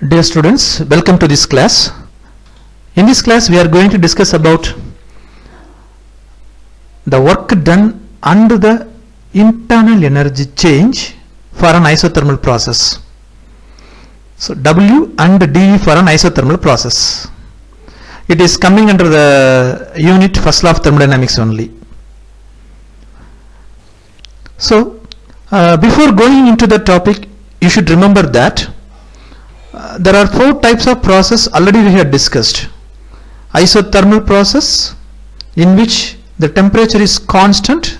Dear students, welcome to this class. In this class we are going to discuss about the work done under the internal energy change for an isothermal process. So W and dV for an isothermal process. It is coming under the unit first law of thermodynamics only. So before going into the topic, you should remember that there are four types of process already we had discussed. Isothermal process, in which the temperature is constant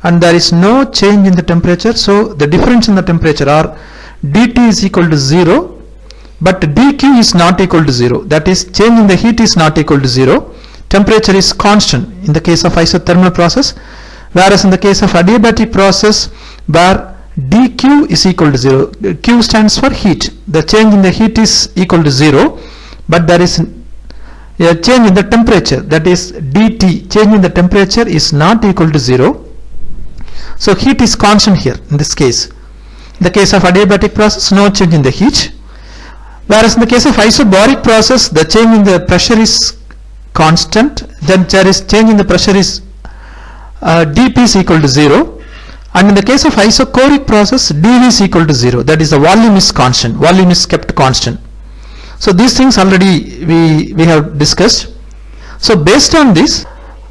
and there is no change in the temperature, so the difference in the temperature are dT is equal to 0, but dQ is not equal to 0, that is change in the heat is not equal to 0. Temperature is constant in the case of isothermal process, whereas in the case of adiabatic process where dQ is equal to 0, Q stands for heat, the change in the heat is equal to 0, but there is a change in the temperature, that is dT, change in the temperature is not equal to 0. So heat is constant here in this case. In the case of adiabatic process, no change in the heat, whereas in the case of isobaric process, the change in the pressure is constant, then there is change in the pressure is dP is equal to 0. And in the case of isochoric process, dV is equal to 0, that is the volume is constant, volume is kept constant. So these things already we have discussed. So based on this,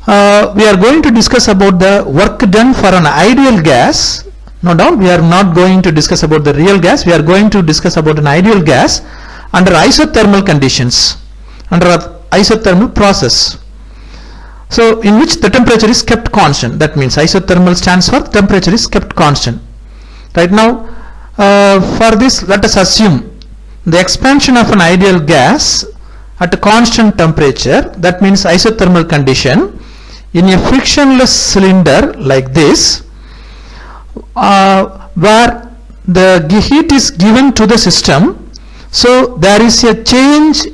we are going to discuss about the work done for an ideal gas. No doubt we are not going to discuss about the real gas, we are going to discuss about an ideal gas under isothermal conditions, under an isothermal process. So in which the temperature is kept constant, that means isothermal stands for temperature is kept constant. Right now for this, let us assume the expansion of an ideal gas at a constant temperature, that means isothermal condition, in a frictionless cylinder like this, where the heat is given to the system, so there is a change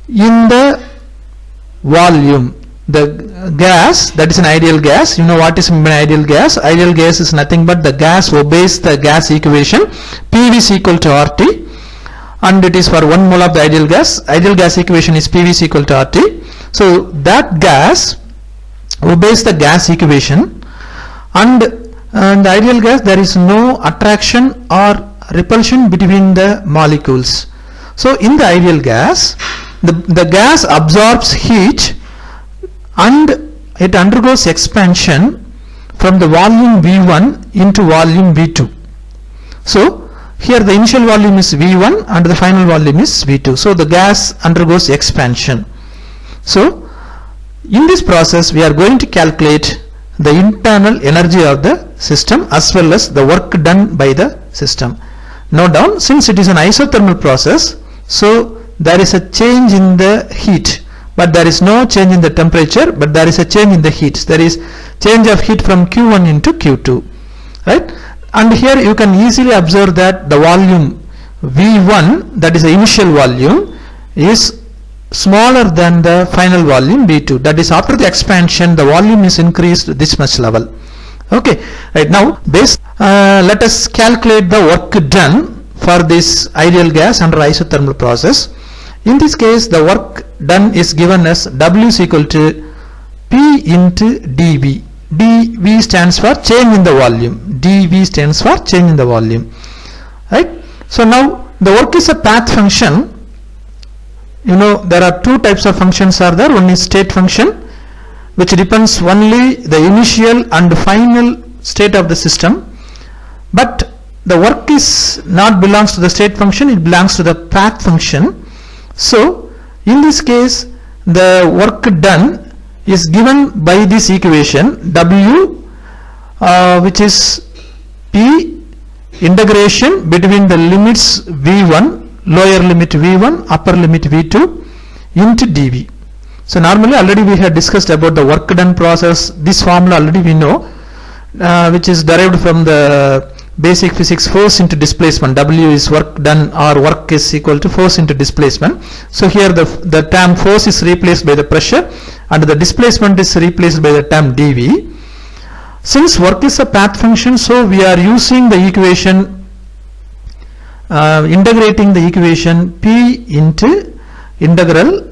in the volume. The gas, that is an ideal gas, you know what is an ideal gas? Ideal gas is nothing but the gas obeys the gas equation, PV is equal to RT, and it is for 1 mole of the ideal gas. Ideal gas equation is PV is equal to RT. So that gas obeys the gas equation, and the ideal gas, there is no attraction or repulsion between the molecules. So in the ideal gas, the gas absorbs heat and it undergoes expansion from the volume V1 into volume V2. So here the initial volume is V1 and the final volume is V2. So the gas undergoes expansion. So in this process we are going to calculate the internal energy of the system as well as the work done by the system. Note down, since it is an isothermal process, so there is a change in the heat, but there is no change in the temperature, but there is a change in the heat. There is change of heat from Q1 into Q2, right? And here you can easily observe that the volume V1, that is the initial volume, is smaller than the final volume V2. That is, after the expansion the volume is increased this much level. Okay, right now let us calculate the work done for this ideal gas under isothermal process. In this case the work done is given as W is equal to P into dV. dV stands for change in the volume, dV stands for change in the volume, right? So now the work is a path function. You know there are two types of functions are there. One is state function, which depends only the initial and final state of the system, but the work is not belongs to the state function, it belongs to the path function. So in this case the work done is given by this equation W, which is P integration between the limits V1, lower limit V1, upper limit V2 into dV. So normally already we have discussed about the work done process. This formula already we know, which is derived from the basic physics, force into displacement. W is work done, or work is equal to force into displacement. So here the term force is replaced by the pressure and the displacement is replaced by the term dV. Since work is a path function, so we are using the equation integrating the equation P into integral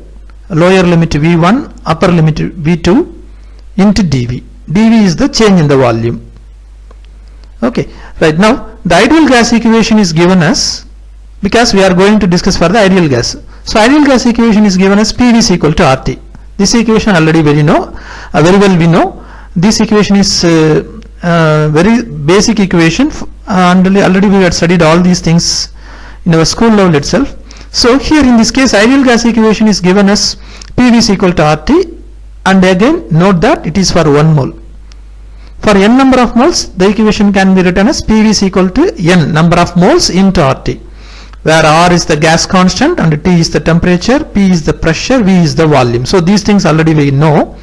lower limit V1 upper limit V2 into dV. dV is the change in the volume. Okay, right. Now the ideal gas equation is given as, because we are going to discuss for the ideal gas. So ideal gas equation is given as PV is equal to RT. This equation already very well we know. This equation is very basic equation, and already we had studied all these things in our school level itself. So here in this case ideal gas equation is given as PV is equal to RT, and again note that it is for 1 mole. For n number of moles, the equation can be written as PV is equal to n number of moles into RT, where R is the gas constant and T is the temperature, P is the pressure, V is the volume. So these things already we know.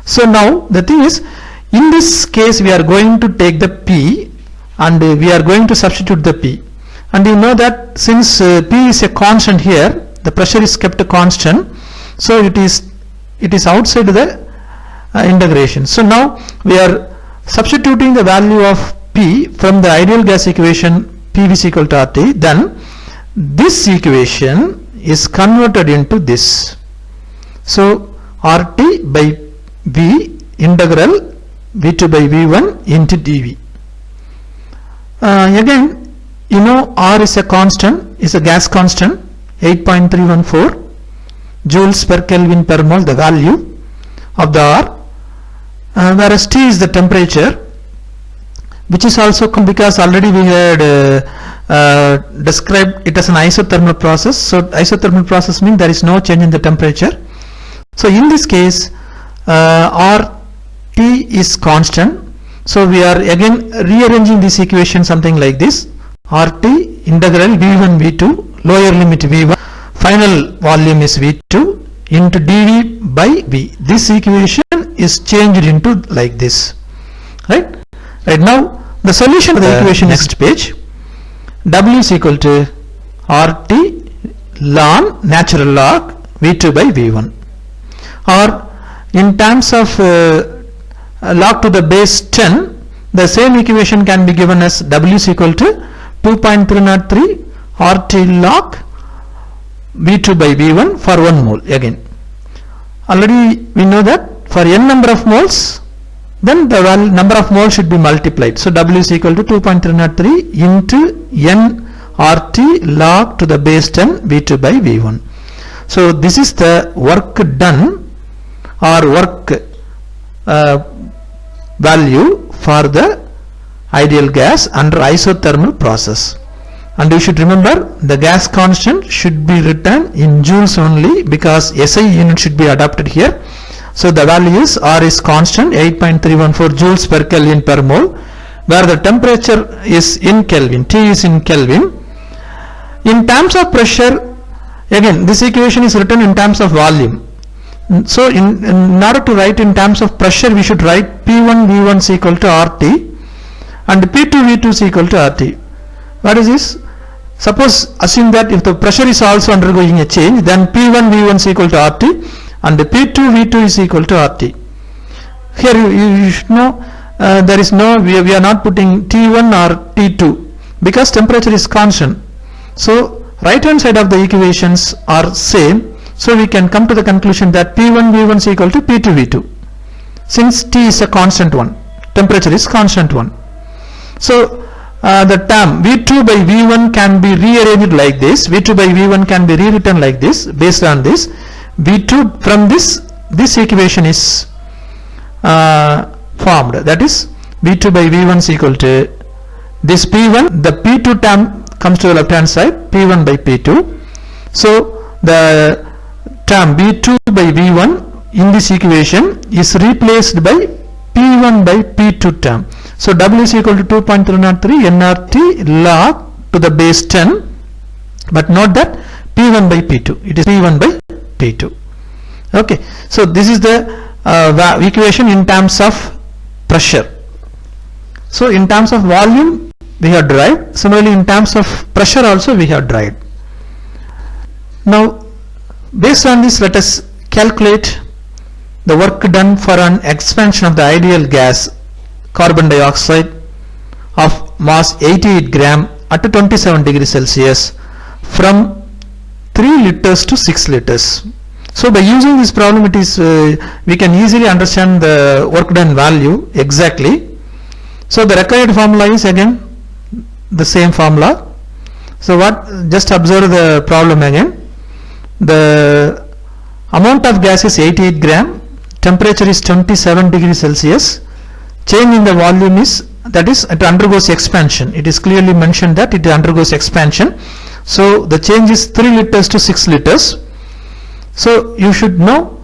So now the thing is, in this case we are going to take the P and we are going to substitute the P, and you know that since P is a constant here, the pressure is kept a constant, so it is outside the integration. So now we are substituting the value of P from the ideal gas equation PV is equal to RT, then this equation is converted into this. So RT by V integral V2 by V1 into dV. Again, you know R is a constant, is a gas constant, 8.314 joules per Kelvin per mole, the value of the R, whereas T is the temperature, which is also because already we had described it as an isothermal process. So isothermal process means there is no change in the temperature. So in this case RT is constant, so we are again rearranging this equation something like this: RT integral V1 V2 lower limit V1 final volume is V2 into dV by V. This equation is changed into like this, right? Right, now the solution of the equation, next page, W is equal to RT ln natural log V2 by V1, or in terms of log to the base 10, the same equation can be given as W is equal to 2.303 RT log V2 by V1 for 1 mole. Again, already we know that for n number of moles, then the number of moles should be multiplied. So W is equal to 2.303 into n RT log to the base 10 V2 by V1. So this is the work done or work value for the ideal gas under isothermal process. And you should remember the gas constant should be written in joules only, because SI unit should be adopted here. So the value is R is constant, 8.314 joules per Kelvin per mole, where the temperature is in Kelvin, T is in Kelvin. In terms of pressure, again this equation is written in terms of volume. So in order to write in terms of pressure, we should write P1 V1 is equal to RT and P2 V2 is equal to RT. What is this? Suppose assume that if the pressure is also undergoing a change, then P1 V1 is equal to RT and P2 V2 is equal to RT. Here you should know there is no, we are not putting T1 or T2 because temperature is constant. So right hand side of the equations are same. So we can come to the conclusion that P1 V1 is equal to P2 V2, since T is a constant one, temperature is constant one. So the term V2 by V1 can be rearranged like this. V2 by V1 can be rewritten like this. Based on this, V2 from this equation is formed. That is V2 by V1 is equal to this P1. The P2 term comes to the left hand side, P1 by P2. So the term V2 by V1 in this equation is replaced by P1 by P2 term. So W is equal to 2.303 nRT log to the base 10, but note that P1 by P2, it is P1 by P2. Okay, so this is the equation in terms of pressure. So in terms of volume we have derived, similarly in terms of pressure also we have derived. Now based on this, let us calculate the work done for an expansion of the ideal gas carbon dioxide of mass 88 gram at 27 degrees Celsius from 3 liters to 6 liters. So by using this problem, it is we can easily understand the work done value exactly. So the required formula is again the same formula. So what, just observe the problem again. The amount of gas is 88 gram, temperature is 27 degrees Celsius, change in the volume is, that is, it undergoes expansion. It is clearly mentioned that it undergoes expansion. So the change is 3 liters to 6 liters. So you should know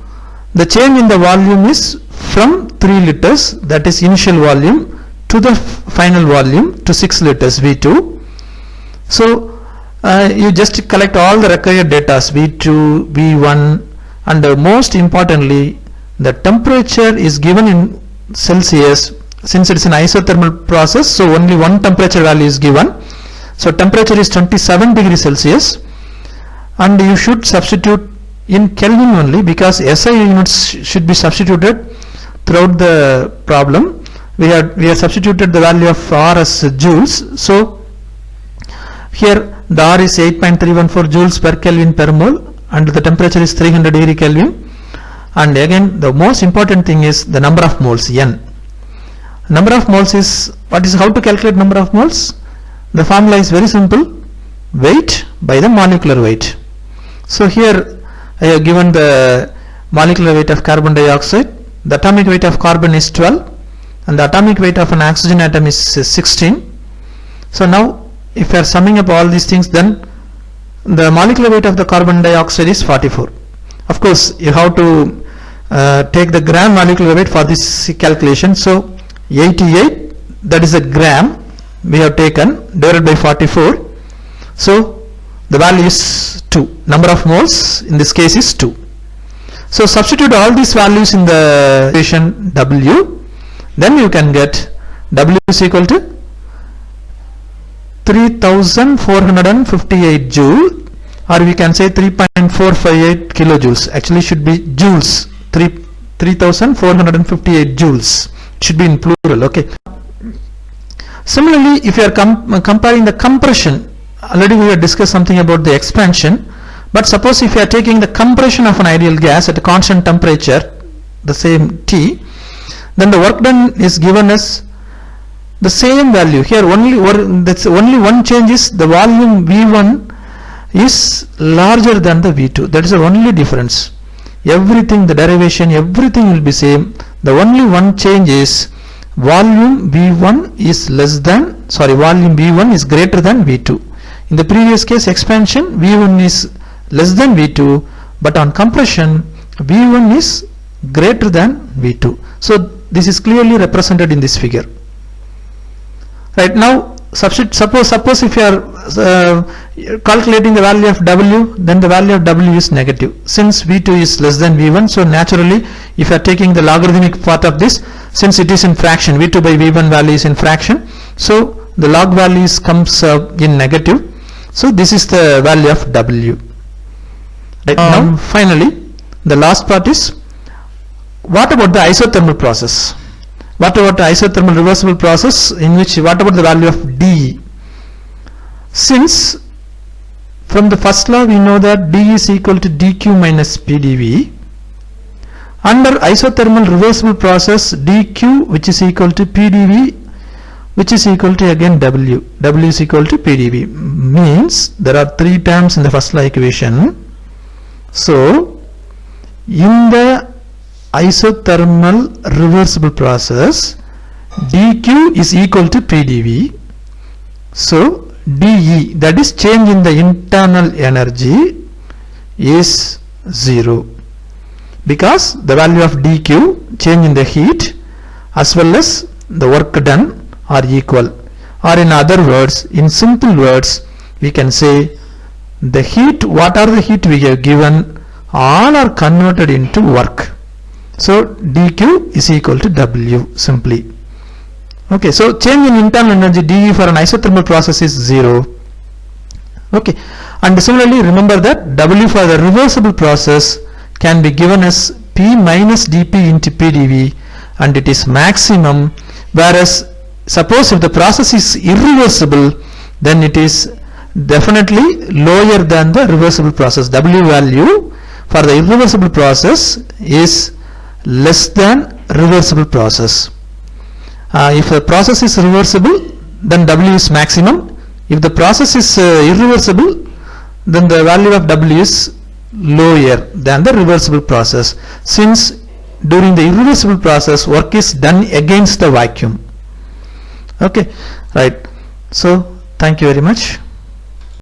the change in the volume is from 3 liters, that is initial volume, to the final volume to 6 liters V2. So you just collect all the required data, V2, V1, and most importantly the temperature is given in Celsius. Since it is an isothermal process, so only one temperature value is given. So temperature is 27 degrees Celsius, and you should substitute in Kelvin only, because SI units should be substituted throughout the problem. We have substituted the value of R as joules. So here the R is 8.314 joules per Kelvin per mole, and the temperature is 300 degree Kelvin. And again, the most important thing is the number of moles, N. Number of moles is, what is, how to calculate number of moles? The formula is very simple, weight by the molecular weight. So here I have given the molecular weight of carbon dioxide. The atomic weight of carbon is 12, and the atomic weight of an oxygen atom is 16. So now if you are summing up all these things, then the molecular weight of the carbon dioxide is 44. Of course you have to take the gram molecular weight for this calculation. So 88, that is a gram we have taken, divided by 44. So the value is 2. Number of moles in this case is 2. So substitute all these values in the equation W, then you can get W is equal to 3458 joule, or we can say 3.458 kilojoules. Actually should be joules. 3458 joules should be in plural. Okay. Similarly, if you are comparing the compression, already we have discussed something about the expansion, but suppose if you are taking the compression of an ideal gas at a constant temperature, the same T, then the work done is given as the same value. Here only one change is the volume V1 is larger than the V2. That is the only difference. Everything, the derivation, everything will be same. The only one change is volume V1 is volume V1 is greater than V2. In the previous case expansion, V1 is less than V2, but on compression V1 is greater than V2. So this is clearly represented in this figure. Right now, suppose if you are calculating the value of W, then the value of W is negative. Since V2 is less than V1, so naturally if you are taking the logarithmic part of this, since it is in fraction, V2 by V1 value is in fraction, so the log values comes in negative. So this is the value of W. Right now, finally, the last part is, what about the isothermal process? What about the isothermal reversible process, in which, what about the value of dE? Since from the first law we know that dE is equal to dQ minus PdV, under isothermal reversible process dQ, which is equal to PdV, which is equal to again W. W is equal to PdV, means there are 3 terms in the first law equation. So in the isothermal reversible process, dQ is equal to PdV. So dE, that is change in the internal energy, is 0, because the value of dQ, change in the heat as well as the work done, are equal. Or in other words, in simple words, we can say the heat, what are the heat we have given, all are converted into work. So dQ is equal to W simply. Okay, so change in internal energy dE for an isothermal process is 0. Okay, and similarly remember that W for the reversible process can be given as P minus dP into PdV, and it is maximum, whereas suppose if the process is irreversible, then it is definitely lower than the reversible process. W value for the irreversible process is less than reversible process. If the process is reversible, then W is maximum. If the process is irreversible, then the value of W is lower than the reversible process, since during the irreversible process work is done against the vacuum. Okay, right. So thank you very much.